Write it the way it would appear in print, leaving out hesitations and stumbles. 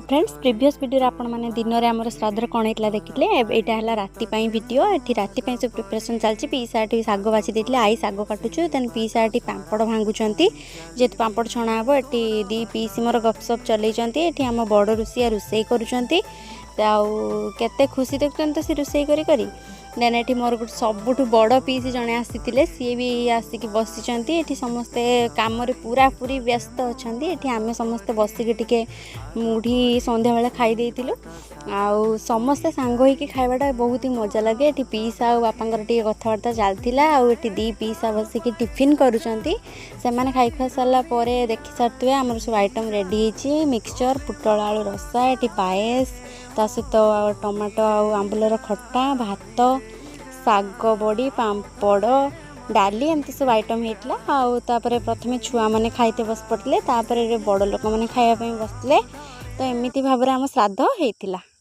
Friends previous video आपण मैंने दिन में आम श्राद्ध कौन होता देखिले यहाँ है राति वीडियो ये राति सब प्रिपरेशन चलती पीसा शाग बाची देते आई शाग काटुचु देन पीसा पापड़ भांगुंट जेहेतु पापड़ छणा हे ये दी पीसी मोर गपसप चलती ये आम बड़ रोषिया रोसे करते खुशी देखते तो सी रोसे करी देन ये मोर गोटे सबुठ बड़ पीसी जड़े आसी सी भी आसिक बसी ये समस्ते कम पूरा पूरी व्यस्त अच्छा ये आम समस्ते बसिक टे मुढ़ी संध्या बेले खाई देलु आउ समस्ते सांग होइकी खाइबाटा बहुत ही मजा लगे ये पीसा और बापांकर टे कथबार्ता चलता आउ दी पीसा बसिक टिफिन करुँचे से खाई खुआ सारा देखी सारे आम सब आइटम रेडी होती मिक्सचर पुटल आलू रसा ये पाएस ता सहित टमाटो आंबुलर खट्टा भात शाग बड़ी पापड़ डाली एमती सब आइटम होता आउे प्रथम छुआ मैंने खाइते बस पड़े बड़ लोक मैंने खायापी बसते तो एमती भाव में आम श्राद्ध होता।